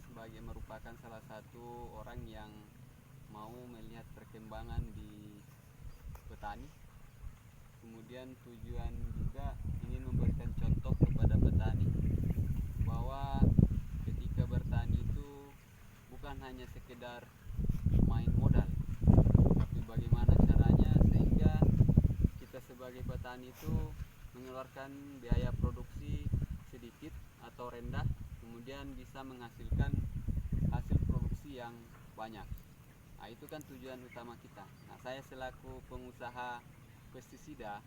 sebagai merupakan salah satu orang yang mau melihat perkembangan di petani. Kemudian tujuan juga ingin memberikan contoh kepada petani bahwa ketika bertani itu bukan hanya sekedar main modal, tapi bagaimana caranya sehingga kita sebagai petani itu mengeluarkan biaya produksi sedikit atau rendah, kemudian bisa menghasilkan hasil produksi yang banyak. Nah, itu kan tujuan utama kita. Nah, saya selaku pengusaha pestisida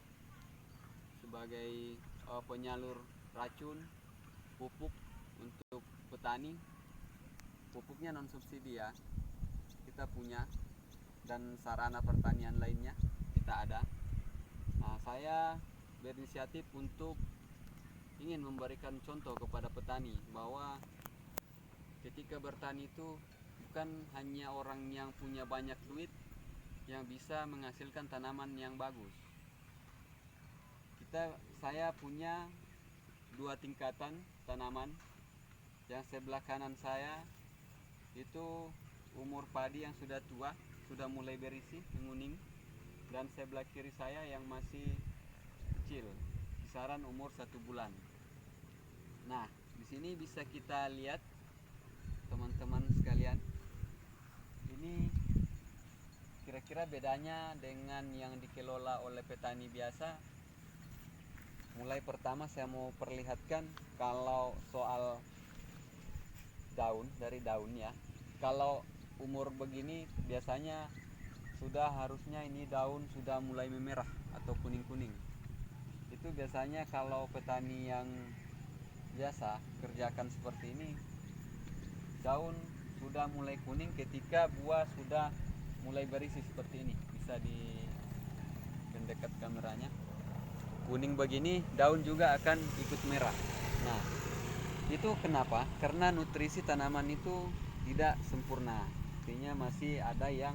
sebagai penyalur racun pupuk untuk petani, pupuknya non subsidi ya, kita punya, dan sarana pertanian lainnya kita ada. Nah, saya berinisiatif untuk ingin memberikan contoh kepada petani bahwa ketika bertani itu bukan hanya orang yang punya banyak duit yang bisa menghasilkan tanaman yang bagus. Saya punya 2 tingkatan tanaman. Yang sebelah kanan saya itu umur padi yang sudah tua, sudah mulai berisi, menguning, dan sebelah kiri saya yang masih kecil, kisaran umur 1 bulan. Nah, di sini bisa kita lihat teman-teman sekalian, ini kira-kira bedanya dengan yang dikelola oleh petani biasa. Mulai pertama saya mau perlihatkan kalau soal daun, dari daun ya. Kalau umur begini biasanya sudah harusnya ini daun sudah mulai memerah atau kuning-kuning. Itu biasanya kalau petani yang biasa kerjakan seperti ini, daun sudah mulai kuning ketika buah sudah mulai berisi seperti ini. Bisa di pendekat kameranya. Kuning begini, daun juga akan ikut merah. Nah, itu kenapa? Karena nutrisi tanaman itu tidak sempurna, artinya masih ada yang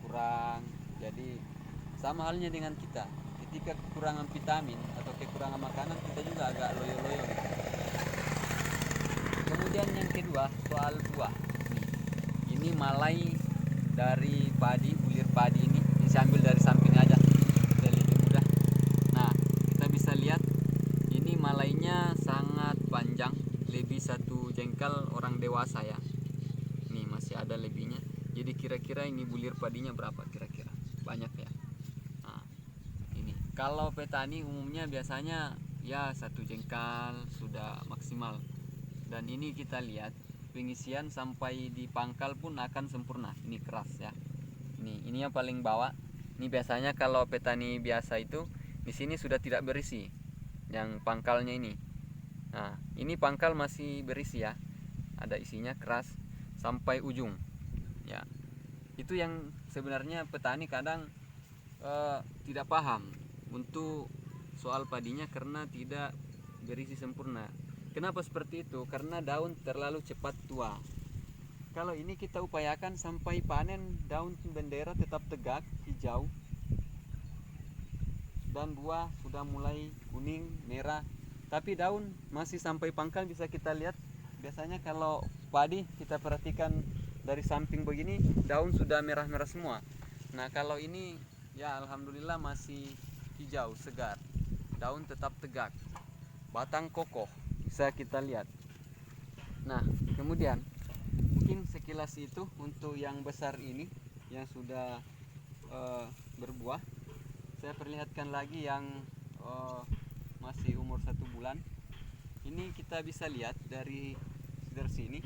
kurang. Jadi sama halnya dengan kita, ketika kekurangan vitamin atau kekurangan makanan, kita juga agak loyo-loyo gitu. Kemudian yang kedua, soal buah. Ini malai dari padi, bulir padi ini saya ambil dari samping aja, sudah lebih mudah. Nah, kita bisa lihat ini malainya sangat panjang, lebih 1 jengkal orang dewasa ya. Ini masih ada lebihnya. Jadi kira-kira ini bulir padinya berapa kira-kira? Banyak ya. Nah, ini kalau petani umumnya biasanya ya 1 jengkal sudah maksimal. Dan ini kita lihat pengisian sampai di pangkal pun akan sempurna. Ini keras ya. Ini yang paling bawah. Ini biasanya kalau petani biasa itu di sini sudah tidak berisi, yang pangkalnya ini. Nah, ini pangkal masih berisi ya, ada isinya keras sampai ujung ya. Itu yang sebenarnya petani kadang tidak paham untuk soal padinya karena tidak berisi sempurna. Kenapa seperti itu? Karena daun terlalu cepat tua. Kalau ini kita upayakan sampai panen, daun bendera tetap tegak, hijau, dan buah sudah mulai kuning, merah. Tapi daun masih sampai pangkal bisa kita lihat. Biasanya kalau padi kita perhatikan dari samping begini, daun sudah merah-merah semua. Nah, kalau ini ya alhamdulillah masih hijau, segar. Daun tetap tegak, batang kokoh, bisa kita lihat. Nah, kemudian mungkin sekilas itu untuk yang besar ini yang sudah berbuah. Saya perlihatkan lagi yang masih umur 1 bulan. Ini kita bisa lihat dari sini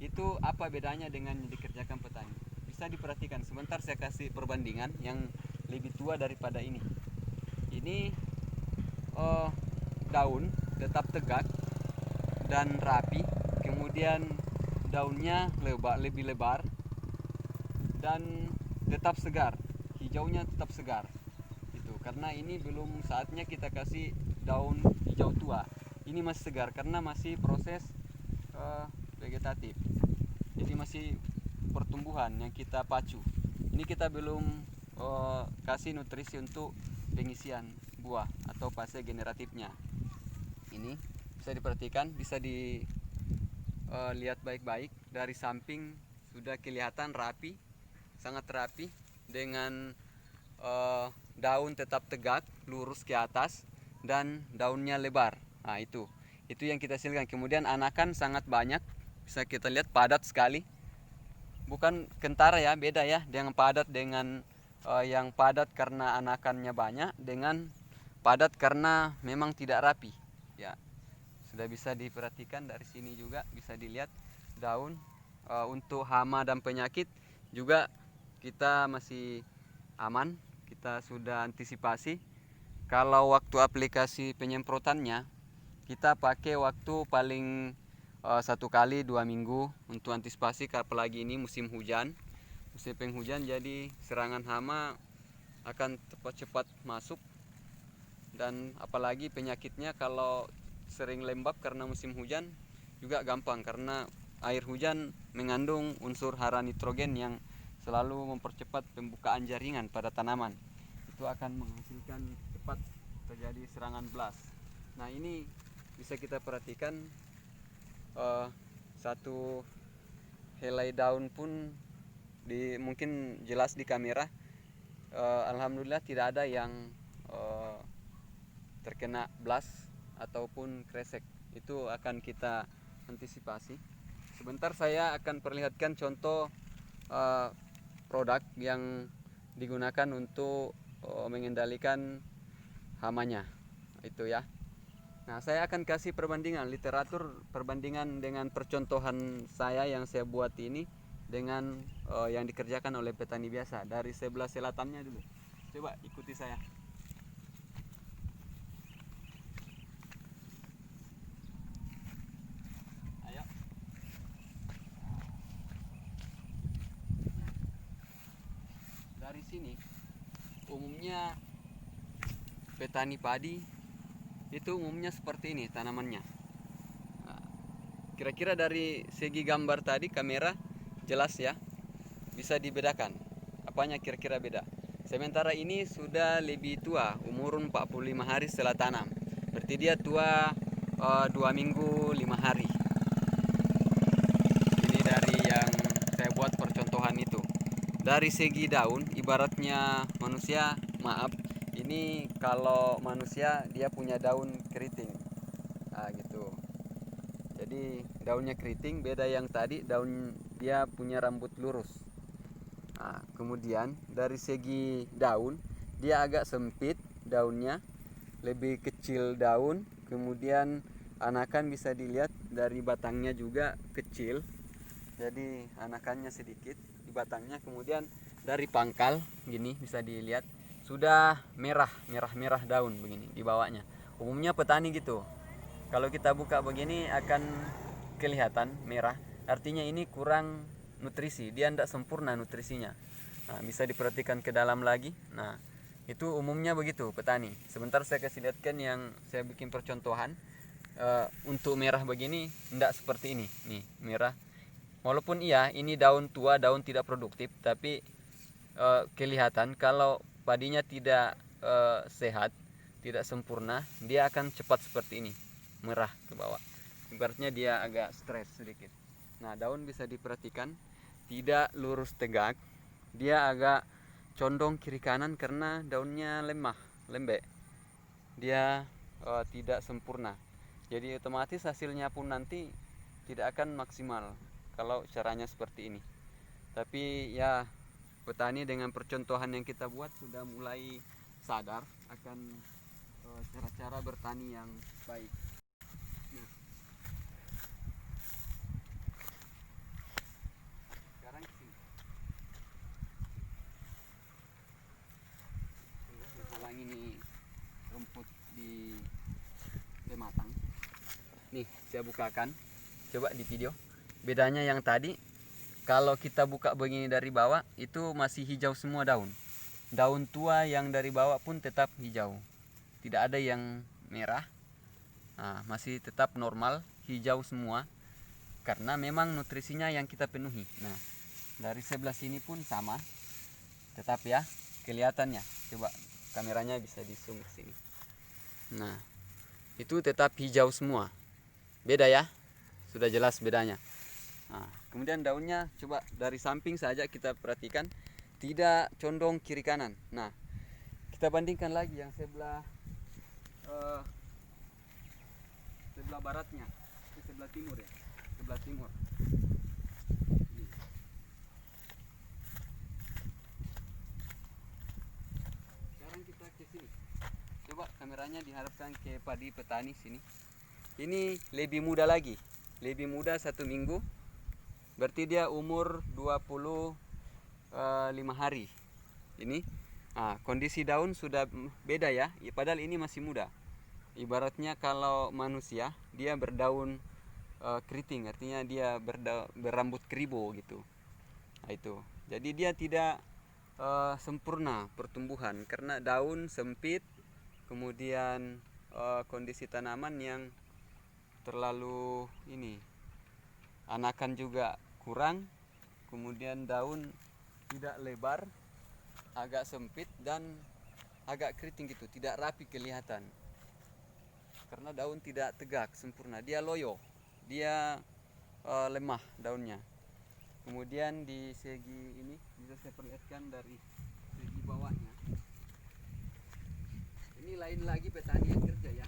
itu apa bedanya dengan yang dikerjakan petani. Bisa diperhatikan. Sebentar saya kasih perbandingan yang lebih tua daripada ini. Ini daun tetap tegak dan rapi, kemudian daunnya lebih lebar dan tetap segar, hijaunya tetap segar. Itu karena ini belum saatnya kita kasih daun hijau tua. Ini masih segar karena masih proses vegetatif. Jadi masih pertumbuhan yang kita pacu. Ini kita belum kasih nutrisi untuk pengisian buah atau fase generatifnya. Ini bisa diperhatikan, bisa di lihat baik-baik dari samping sudah kelihatan rapi, sangat rapi, dengan daun tetap tegak lurus ke atas dan daunnya lebar. Nah, itu yang kita hasilkan. Kemudian anakan sangat banyak, bisa kita lihat padat sekali, bukan kentara ya, beda ya dengan padat, dengan yang padat karena anakannya banyak, dengan padat karena memang tidak rapi ya. Sudah bisa diperhatikan dari sini juga bisa dilihat daun. Untuk hama dan penyakit juga kita masih aman, kita sudah antisipasi. Kalau waktu aplikasi penyemprotannya kita pakai waktu paling 1 kali 2 minggu untuk antisipasi, apalagi ini musim hujan, musim penghujan, jadi serangan hama akan cepat masuk. Dan apalagi penyakitnya kalau sering lembab karena musim hujan juga gampang, karena air hujan mengandung unsur hara nitrogen yang selalu mempercepat pembukaan jaringan pada tanaman. Itu akan menghasilkan cepat terjadi serangan blast. Nah, ini bisa kita perhatikan satu helai daun pun mungkin jelas di kamera. Alhamdulillah tidak ada yang terkena blast ataupun kresek. Itu akan kita antisipasi. Sebentar saya akan perlihatkan contoh produk yang digunakan untuk mengendalikan hamanya itu ya. Nah, saya akan kasih perbandingan literatur, perbandingan dengan percontohan saya yang saya buat ini dengan yang dikerjakan oleh petani biasa dari sebelah selatannya dulu. Coba ikuti saya. Ayo. Dari sini umumnya petani padi itu umumnya seperti ini tanamannya. Kira-kira dari segi gambar tadi kamera jelas ya, bisa dibedakan apanya kira-kira beda. Sementara ini sudah lebih tua, umur 45 hari setelah tanam, berarti dia tua 2 minggu 5 hari. Ini dari yang saya buat percontohan itu. Dari segi daun, ibaratnya manusia, maaf, ini kalau manusia dia punya daun keriting, gitu. Jadi daunnya keriting, beda yang tadi daun dia punya rambut lurus. Kemudian dari segi daun dia agak sempit daunnya, lebih kecil daun. Kemudian anakan bisa dilihat dari batangnya juga kecil, jadi anakannya sedikit di batangnya. Kemudian dari pangkal gini bisa dilihat sudah merah daun begini di bawahnya. Umumnya petani gitu, kalau kita buka begini akan kelihatan merah, artinya ini kurang nutrisi, dia tidak sempurna nutrisinya. Nah, bisa diperhatikan ke dalam lagi. Nah, itu umumnya begitu petani. Sebentar saya kasih lihatkan yang saya bikin percontohan. Untuk merah begini tidak seperti ini nih, merah. Walaupun iya ini daun tua, daun tidak produktif, tapi kelihatan kalau padinya tidak sehat, tidak sempurna, dia akan cepat seperti ini, merah ke bawah. Ibaratnya dia agak stres sedikit. Nah, daun bisa diperhatikan tidak lurus tegak, dia agak condong kiri kanan karena daunnya lemah, lembek. Dia tidak sempurna. Jadi otomatis hasilnya pun nanti tidak akan maksimal kalau caranya seperti ini. Tapi ya petani dengan percontohan yang kita buat sudah mulai sadar akan cara-cara bertani yang baik. Nah, sekarang sini halangi nih rumput di pematang. Nih saya bukakan, coba di video. Bedanya yang tadi, kalau kita buka begini dari bawah itu masih hijau semua daun. Daun tua yang dari bawah pun tetap hijau, tidak ada yang merah. Nah, masih tetap normal hijau semua karena memang nutrisinya yang kita penuhi. Nah, dari sebelah sini pun sama, tetap ya kelihatannya. Coba kameranya bisa di zoom ke sini. Nah, itu tetap hijau semua. Beda ya, sudah jelas bedanya. Nah, kemudian daunnya coba dari samping saja kita perhatikan, tidak condong kiri kanan. Nah, kita bandingkan lagi yang sebelah sebelah baratnya, sebelah timur ya, sebelah timur. Ini. Sekarang kita ke sini. Coba kameranya diharapkan ke padi petani sini. Ini lebih muda lagi, lebih muda 1 minggu. Berarti dia umur 25 hari. Ini kondisi daun sudah beda ya. Padahal ini masih muda. Ibaratnya kalau manusia dia berdaun keriting, artinya dia berambut keribo gitu. Nah, itu. Jadi dia tidak sempurna pertumbuhan karena daun sempit, kemudian kondisi tanaman yang terlalu ini, anakan juga kurang, kemudian daun tidak lebar, agak sempit dan agak keriting gitu, tidak rapi kelihatan. Karena daun tidak tegak sempurna, dia loyo, dia lemah daunnya. Kemudian di segi ini bisa saya perlihatkan dari segi bawahnya. Ini lain lagi petani yang kerja ya.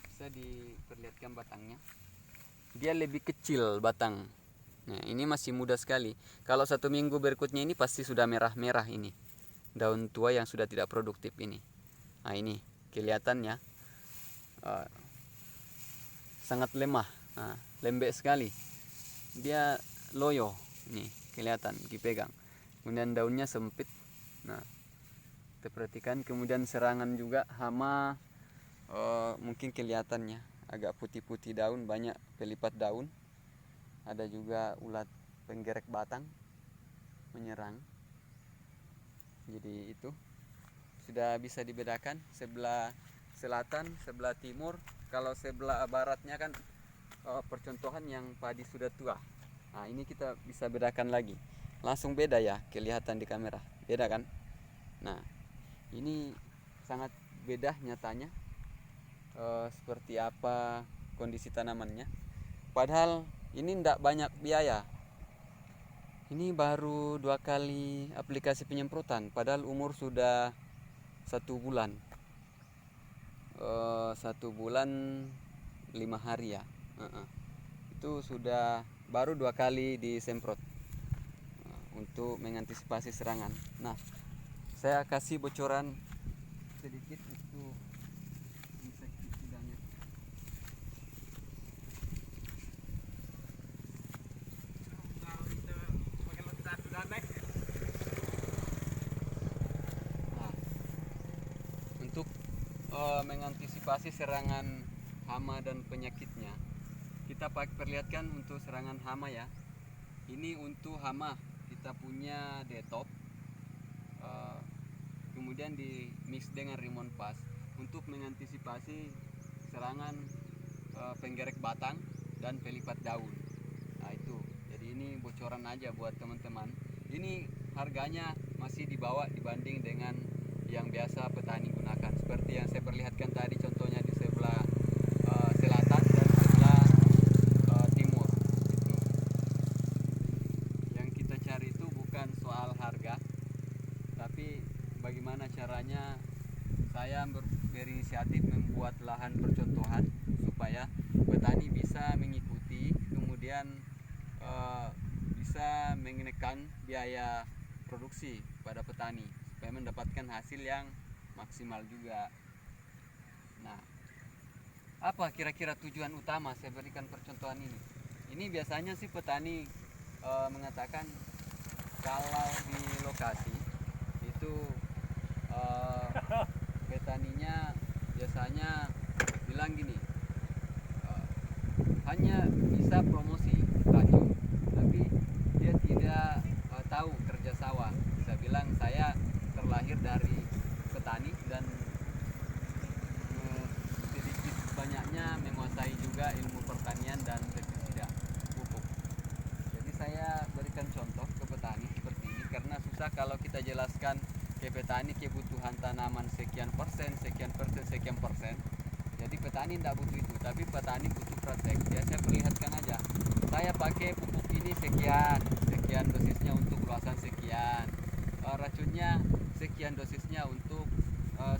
Bisa diperlihatkan batangnya. Dia lebih kecil batang. Nah, ini masih muda sekali. Kalau 1 minggu berikutnya ini pasti sudah merah-merah ini. Daun tua yang sudah tidak produktif ini. Nah, ini kelihatannya sangat lemah, lembek sekali. Dia loyo, ini kelihatan dipegang. Kemudian daunnya sempit. Nah, kita perhatikan. Kemudian serangan juga hama, mungkin kelihatannya agak putih-putih daun, banyak pelipat daun. Ada juga ulat penggerek batang menyerang. Jadi itu sudah bisa dibedakan sebelah selatan, sebelah timur. Kalau sebelah baratnya kan percontohan yang padi sudah tua. Nah, ini kita bisa bedakan lagi. Langsung beda ya, kelihatan di kamera. Beda kan? Nah, ini sangat beda nyatanya. Seperti apa kondisi tanamannya. Padahal ini tidak banyak biaya. Ini baru 2 kali aplikasi penyemprotan, padahal umur sudah 1 bulan. 1 bulan 5 hari ya. Itu sudah baru 2 kali disemprot untuk mengantisipasi serangan. Nah, saya kasih bocoran sedikit itu insektisidanya. Untuk mengantisipasi serangan hama dan penyakitnya, kita perlihatkan untuk serangan hama ya. Ini untuk hama kita punya Detop, kemudian di mix dengan Rimon Pas untuk mengantisipasi serangan penggerek batang dan pelipat daun. Nah, itu. Jadi ini bocoran aja buat teman-teman. Ini harganya masih di bawah dibanding dengan yang biasa petani gunakan, seperti yang saya perlihatkan tadi contohnya di sebelah selatan dan sebelah timur gitu. Yang kita cari itu bukan soal harga, tapi bagaimana caranya saya berinisiatif membuat lahan percontohan supaya petani bisa mengikuti, kemudian bisa menekan biaya produksi pada petani supaya mendapatkan hasil yang maksimal juga. Nah, apa kira-kira tujuan utama saya berikan percontohan ini? Ini biasanya sih petani mengatakan kalau di lokasi itu petaninya biasanya bilang gini, hanya bisa promosi racun, tapi dia tidak tahu kerja sawah. Bisa bilang saya terlahir dari petani dan sedikit banyaknya menguasai juga ilmu pertanian dan pestisida pupuk. Jadi saya berikan contoh ke petani seperti ini karena susah kalau kita jelaskan ke petani kebutuhan tanaman sekian persen, sekian persen, sekian persen. petani tidak butuh itu, tapi petani butuh praktek. Ya saya perlihatkan aja, saya pakai pupuk ini sekian sekian dosisnya untuk luasan sekian, racunnya sekian dosisnya untuk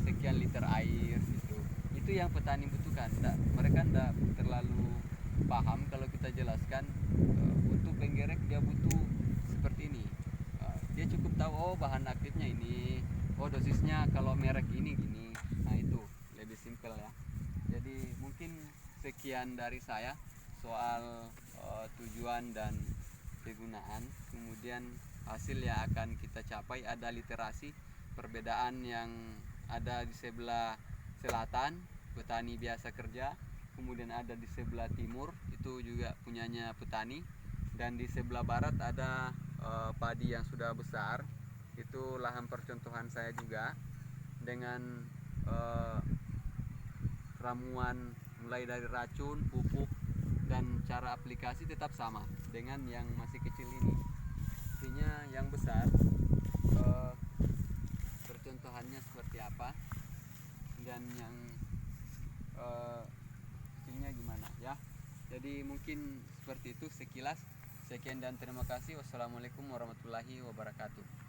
sekian liter air gitu. Itu yang petani butuhkan. Mereka tidak terlalu paham kalau kita jelaskan. Untuk penggerek dia butuh seperti ini. Dia cukup tahu, oh bahan aktifnya ini, oh dosisnya kalau merek ini gini. Nah itu lebih simpel ya. Jadi mungkin sekian dari saya soal tujuan dan kegunaan. Kemudian hasil yang akan kita capai, ada literasi perbedaan yang ada di sebelah selatan petani biasa kerja, kemudian ada di sebelah timur itu juga punyanya petani, dan di sebelah barat ada padi yang sudah besar, itu lahan percontohan saya juga, dengan ramuan mulai dari racun, pupuk, dan cara aplikasi tetap sama dengan yang masih kecil ini. Artinya yang besar percontohannya seperti apa, dan yang kecilnya gimana ya. Jadi mungkin seperti itu sekilas. Sekian dan terima kasih. Wassalamualaikum warahmatullahi wabarakatuh.